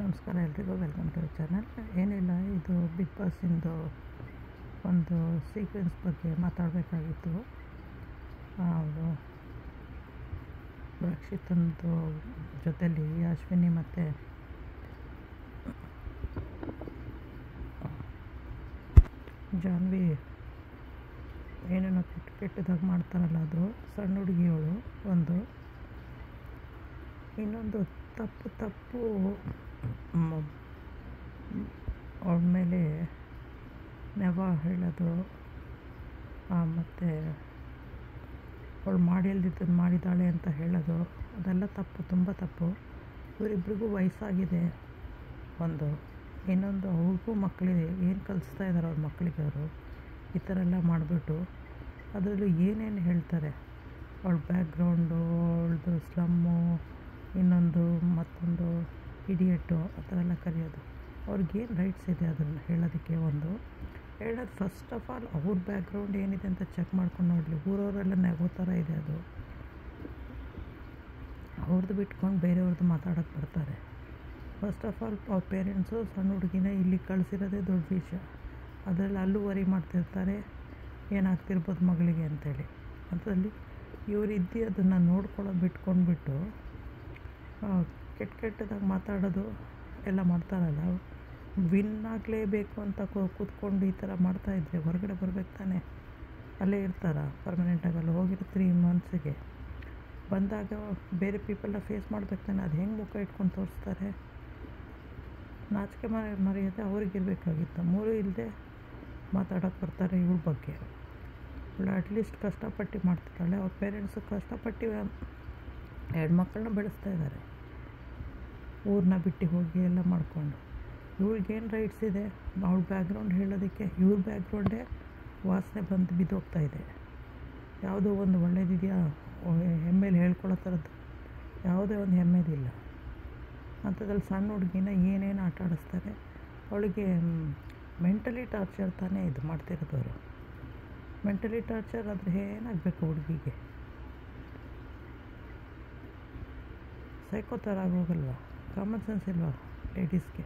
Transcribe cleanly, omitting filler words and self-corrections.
ನಮಸ್ಕಾರ ಎಲ್ರಿಗೂ, welcome to channel. ಏನಿಲ್ಲ, ಇದು ಬಿಗ್ ಬಾಸಿಂದು ಒಂದು ಸೀಕ್ವೆನ್ಸ್ ಬಗ್ಗೆ ಮಾತಾಡಬೇಕಾಗಿತ್ತು. ಅವರು ರಕ್ಷಿತಂದು ಜೊತೆಲಿ ಅಶ್ವಿನಿ ಮತ್ತು ಜಾನ್ವಿ ಏನೇನೋ ಕೆಟ್ಟದಾಗಿ ಮಾಡ್ತಾರಲ್ಲ, ಅದು ಸಣ್ಣ ಹುಡುಗಿಯವಳು ಒಂದು. ಇನ್ನೊಂದು ತಪ್ಪು ಅವಳ ಮೇಲೆ ನೆವ ಹೇಳೋದು, ಮತ್ತು ಅವಳು ಮಾಡಿಲ್ದಿದ್ದನ್ನು ಮಾಡಿದ್ದಾಳೆ ಅಂತ ಹೇಳೋದು, ಅದೆಲ್ಲ ತಪ್ಪು, ತುಂಬ ತಪ್ಪು. ಇವರಿಬ್ರಿಗೂ ವಯಸ್ಸಾಗಿದೆ ಒಂದು. ಇನ್ನೊಂದು ಅವ್ರಿಗೂ ಮಕ್ಕಳಿದೆ. ಏನು ಕಲಿಸ್ತಾ ಇದ್ದಾರೆ ಅವ್ರ ಮಕ್ಕಳಿಗೆ ಅವರು ಈ ಥರ ಎಲ್ಲ ಮಾಡಿಬಿಟ್ಟು? ಅದರಲ್ಲೂ ಏನೇನು ಹೇಳ್ತಾರೆ, ಅವಳ ಬ್ಯಾಕ್ಗ್ರೌಂಡು, ಅವಳದು ಸ್ಲಮ್ಮು, ಇನ್ನೊಂದು ಮತ್ತೊಂದು ಇಡಿಯಟ್ಟು, ಆ ಥರ ಎಲ್ಲ ಕರೆಯೋದು. ಅವ್ರಿಗೇನು ರೈಟ್ಸ್ ಇದೆ ಅದನ್ನು ಹೇಳೋದಕ್ಕೆ? ಒಂದು ಹೇಳೋದು, ಫಸ್ಟ್ ಆಫ್ ಆಲ್ ಅವ್ರ ಬ್ಯಾಕ್ಗ್ರೌಂಡ್ ಏನಿದೆ ಅಂತ ಚೆಕ್ ಮಾಡ್ಕೊಂಡು ನೋಡಲಿ. ಊರವರೆಲ್ಲ ನೆಗೋ ಥರ ಇದೆ ಅದು. ಅವ್ರದ್ದು ಬಿಟ್ಕೊಂಡು ಬೇರೆಯವ್ರದ್ದು ಮಾತಾಡೋಕ್ಕೆ ಬರ್ತಾರೆ. ಫಸ್ಟ್ ಆಫ್ ಆಲ್ ಅವ್ರ ಪೇರೆಂಟ್ಸು ಸಣ್ಣ ಹುಡುಗಿನ ಇಲ್ಲಿ ಕಳಿಸಿರೋದೇ ದೊಡ್ಡ ವಿಷಯ. ಅದರಲ್ಲಿ ಅಲ್ಲೂ ವರಿ ಮಾಡ್ತಿರ್ತಾರೆ, ಏನಾಗ್ತಿರ್ಬೋದು ಮಗಳಿಗೆ ಅಂತೇಳಿ. ಅದರಲ್ಲಿ ಇವರಿದ್ದು ಅದನ್ನು ನೋಡ್ಕೊಳ್ಳೋದು ಬಿಟ್ಕೊಂಡ್ಬಿಟ್ಟು ಕೆಟ್ಟದಾಗಿ ಮಾತಾಡೋದು ಎಲ್ಲ ಮಾಡ್ತಾರಲ್ಲ. ವಿನ್ ಆಗಲೇಬೇಕು ಅಂತ ಕೂತ್ಕೊಂಡು ಈ ಥರ ಮಾಡ್ತಾಯಿದ್ರೆ ಹೊರಗಡೆ ಬರ್ಬೇಕು ತಾನೆ. ಅಲ್ಲೇ ಇರ್ತಾರ ಪರ್ಮನೆಂಟಾಗಿ? ಅಲ್ಲಿ ಹೋಗಿರೋ 3 ಮಂತ್ಸಿಗೆ ಬಂದಾಗ ಬೇರೆ ಪೀಪಲ್ನ ಫೇಸ್ ಮಾಡ್ಬೇಕು ತಾನೆ. ಅದು ಹೆಂಗೆ ಮುಖ ಇಟ್ಕೊಂಡು ತೋರಿಸ್ತಾರೆ? ನಾಚಿಕೆ ಮರ್ಯಾದೆ ಅವ್ರಿಗಿರ್ಬೇಕಾಗಿತ್ತು. 3 ಇಲ್ಲದೆ ಮಾತಾಡೋಕ್ಕೆ ಬರ್ತಾರೆ ಇವಳ ಬಗ್ಗೆ. ಇವಳು ಅಟ್ಲೀಸ್ಟ್ ಕಷ್ಟಪಟ್ಟು ಮಾಡ್ತಿದ್ದಾಳೆ. ಅವ್ರ ಪೇರೆಂಟ್ಸು ಕಷ್ಟಪಟ್ಟು 2 ಮಕ್ಕಳನ್ನ ಬೆಳೆಸ್ತಾ ಇದ್ದಾರೆ, ಊರನ್ನ ಬಿಟ್ಟು ಹೋಗಿ ಎಲ್ಲ ಮಾಡಿಕೊಂಡು. ಇವ್ಳಿಗೇನು ರೈಟ್ಸ್ ಇದೆ ಅವಳ ಬ್ಯಾಕ್ಗ್ರೌಂಡ್ ಹೇಳೋದಕ್ಕೆ? ಇವ್ರ ಬ್ಯಾಕ್ಗ್ರೌಂಡೇ ವಾಸನೆ ಬಂದು ಬಿದ್ದೋಗ್ತಾ ಇದೆ. ಯಾವುದೋ ಒಂದು ಒಳ್ಳೇದಿದೆಯಾ ಹೆಮ್ಮೇಲಿ ಹೇಳ್ಕೊಳ್ಳೋ ಥರದ್ದು? ಯಾವುದೇ ಒಂದು ಹೆಮ್ಮೆದಿಲ್ಲ. ಅಂಥದ್ರಲ್ಲಿ ಸಣ್ಣ ಹುಡುಗಿನ ಏನೇನು ಆಟ ಆಡಿಸ್ತಾರೆ. ಅವಳಿಗೆ ಮೆಂಟಲಿ ಟಾರ್ಚರ್ ತಾನೇ ಇದು ಮಾಡ್ತಿರೋದವರು. ಮೆಂಟಲಿ ಟಾರ್ಚರ್ ಆದರೆ ಏನಾಗಬೇಕು ಹುಡುಗಿಗೆ? ಸೈಕೋ ಥರ ಆಗೋಗಲ್ವಾ? ಕಾಮನ್ ಸೆನ್ಸ್ ಇಲ್ವಾ ಲೇಡೀಸ್ಗೆ?